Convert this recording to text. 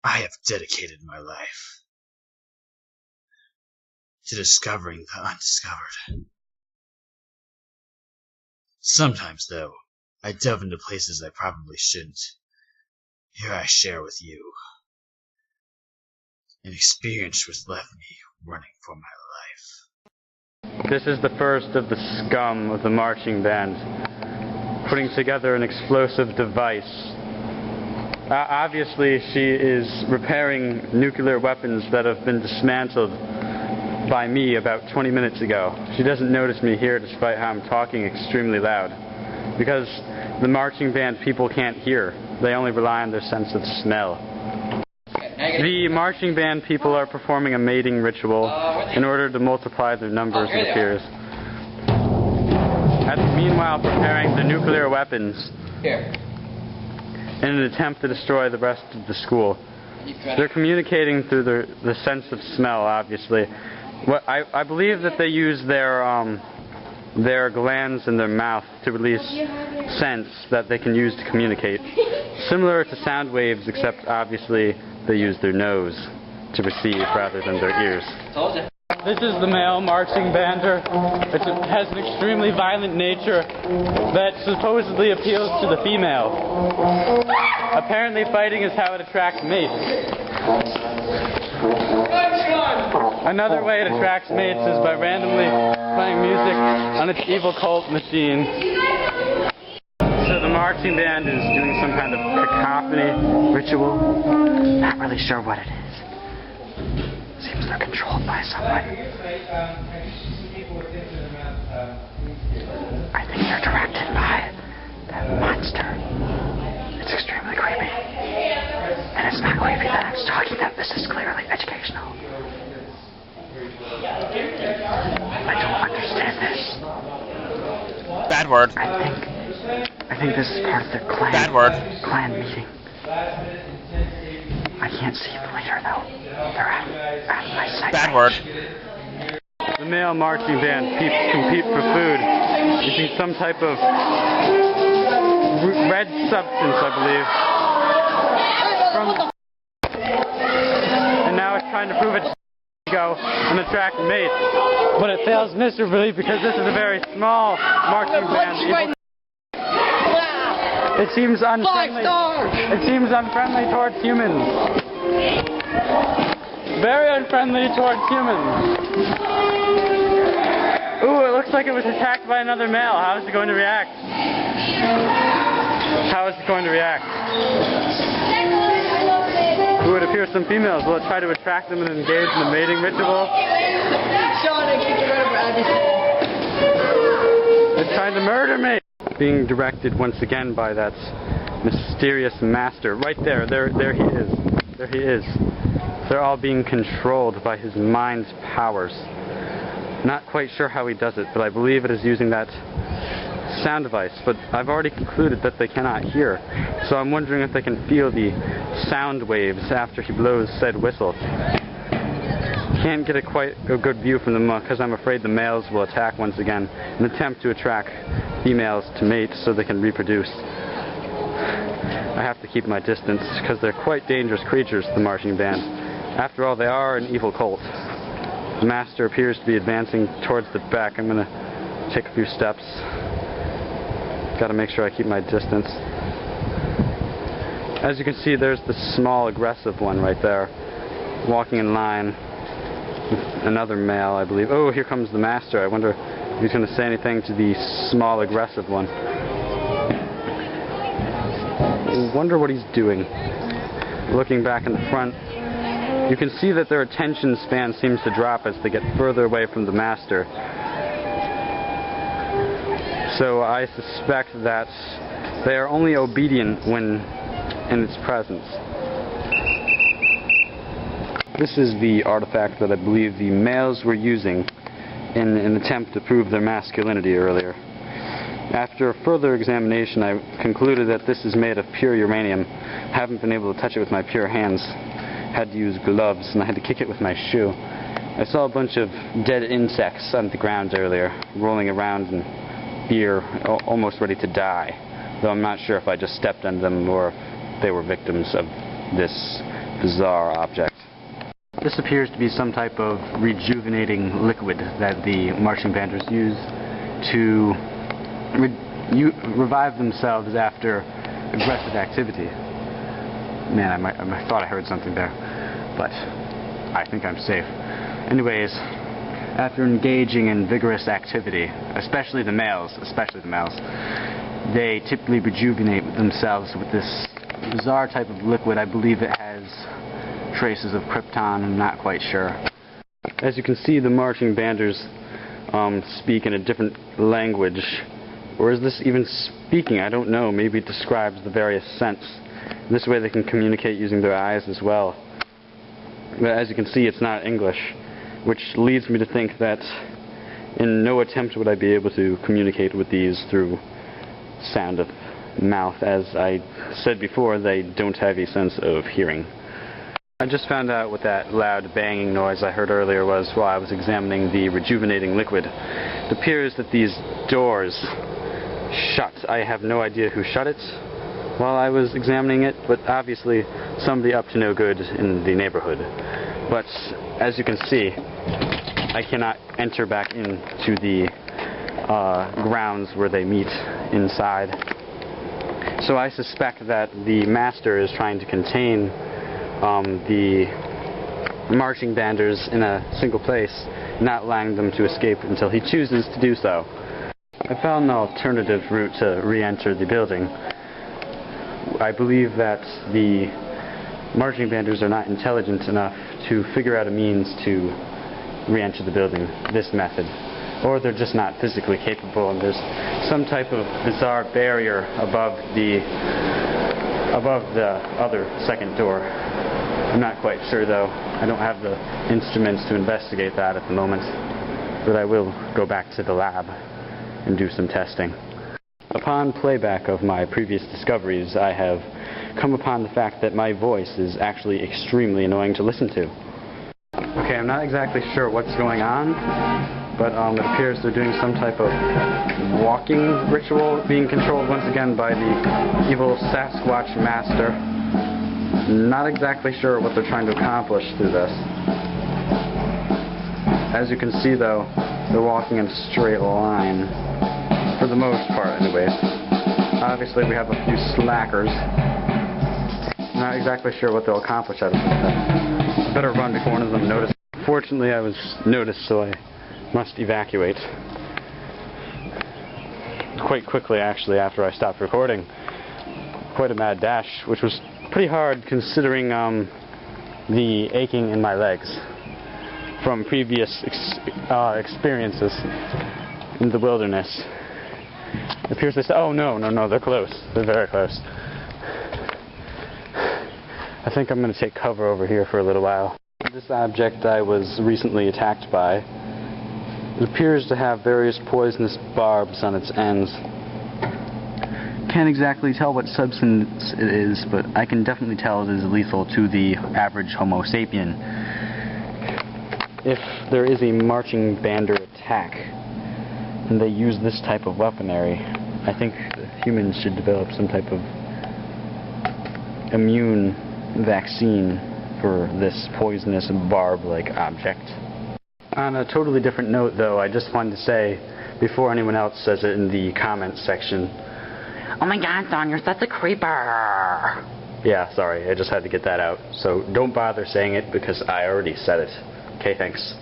I have dedicated my life to discovering the undiscovered. Sometimes, though, I delve into places I probably shouldn't. Here I share with you an experience which left me running for my life. This is the first of the scum of the marching band, putting together an explosive device. Obviously, she is repairing nuclear weapons that have been dismantled by me about 20 minutes ago. She doesn't notice me here despite how I'm talking extremely loud, because the marching band people can't hear. They only rely on their sense of smell. The marching band people are performing a mating ritual in order to multiply their numbers, it appears. Meanwhile, preparing the nuclear weapons in an attempt to destroy the rest of the school. They're communicating through the sense of smell, obviously. I believe that they use their glands in their mouth to release scents that they can use to communicate. Similar to sound waves, except obviously they use their nose to receive rather than their ears. This is the male marching bander. It has an extremely violent nature that supposedly appeals to the female. Apparently fighting is how it attracts mates. Another way it attracts mates is by randomly playing music on its evil cult machine. So the marching band is doing some kind of cacophony ritual. Not really sure what it is. Seems they're controlled by someone. I think they're directed by that monster. It's extremely creepy. And it's not creepy that I'm talking that this is clearly educational. I don't understand this. Bad word. I think this is part of their clan. Bad word. Clan meeting. I can't see the leader though. They're out of my sight. Bad word. The male marching band compete for food using some type of red substance, I believe. And now it's trying to prove its ego and attract mates. But it fails miserably because this is a very small marching band. It seems unfriendly. It seems unfriendly towards humans. Very unfriendly towards humans. Ooh, it looks like it was attacked by another male. How is it going to react? How is it going to react? Ooh, it appears some females. Will it try to attract them and engage in the mating ritual? It's trying to murder me. Being directed once again by that mysterious master. Right there. There he is. There he is. They're all being controlled by his mind's powers. Not quite sure how he does it, but I believe it is using that sound device. But I've already concluded that they cannot hear. So I'm wondering if they can feel the sound waves after he blows said whistle. Can't get quite a good view from them because I'm afraid the males will attack once again in an attempt to attract females to mate so they can reproduce. I have to keep my distance because they're quite dangerous creatures, the marching band. After all, they are an evil cult. The master appears to be advancing towards the back. I'm going to take a few steps. Got to make sure I keep my distance. As you can see, there's the small aggressive one right there, walking in line. Another male, I believe. Oh, here comes the master. I wonder if he's going to say anything to the small, aggressive one. I wonder what he's doing. Looking back in the front, you can see that their attention span seems to drop as they get further away from the master. So I suspect that they are only obedient when in its presence. This is the artifact that I believe the males were using in an attempt to prove their masculinity earlier. After further examination, I concluded that this is made of pure uranium. Haven't been able to touch it with my pure hands. Had to use gloves, and I had to kick it with my shoe. I saw a bunch of dead insects on the ground earlier, rolling around in fear, almost ready to die. Though I'm not sure if I just stepped on them or if they were victims of this bizarre object. This appears to be some type of rejuvenating liquid that the marching banders use to revive themselves after aggressive activity. Man, I thought I heard something there, but I think I'm safe. Anyways, after engaging in vigorous activity, especially the males, they typically rejuvenate themselves with this bizarre type of liquid. I believe it has traces of krypton, I'm not quite sure. As you can see, the marching banders speak in a different language. Or is this even speaking? I don't know. Maybe it describes the various scents. This way they can communicate using their eyes as well. But as you can see, it's not English, which leads me to think that in no attempt would I be able to communicate with these through sound of mouth. As I said before, they don't have a sense of hearing. I just found out what that loud banging noise I heard earlier was while I was examining the rejuvenating liquid. It appears that these doors shut. I have no idea who shut it while I was examining it, but obviously somebody up to no good in the neighborhood. But as you can see, I cannot enter back into the grounds where they meet inside. So I suspect that the master is trying to contain the marching banders in a single place, not allowing them to escape until he chooses to do so. I found an alternative route to re-enter the building. I believe that the marching banders are not intelligent enough to figure out a means to re-enter the building this method. Or they're just not physically capable, and there's some type of bizarre barrier above the other second door. I'm not quite sure though. I don't have the instruments to investigate that at the moment, but I will go back to the lab and do some testing. Upon playback of my previous discoveries, I have come upon the fact that my voice is actually extremely annoying to listen to. Okay, I'm not exactly sure what's going on, but it appears they're doing some type of walking ritual, being controlled once again by the evil Sasquatch master. Not exactly sure what they're trying to accomplish through this. As you can see though, they're walking in a straight line, for the most part anyways. Obviously we have a few slackers. Not exactly sure what they'll accomplish out of this. I better run before one of them notices. Fortunately I was noticed, so I must evacuate. Quite quickly actually after I stopped recording. Quite a mad dash, which was pretty hard considering the aching in my legs from previous experiences in the wilderness. It appears they say, oh no, they're close. They're very close. I think I'm going to take cover over here for a little while. This object I was recently attacked by, it appears to have various poisonous barbs on its ends. Can't exactly tell what substance it is, but I can definitely tell it is lethal to the average Homo sapien. If there is a marching bander attack, and they use this type of weaponry, I think humans should develop some type of immune vaccine for this poisonous barb-like object. On a totally different note though, I just wanted to say, before anyone else says it in the comments section, oh my god, Don, you're such a creeper! Yeah, sorry, I just had to get that out. So don't bother saying it because I already said it. Okay, thanks.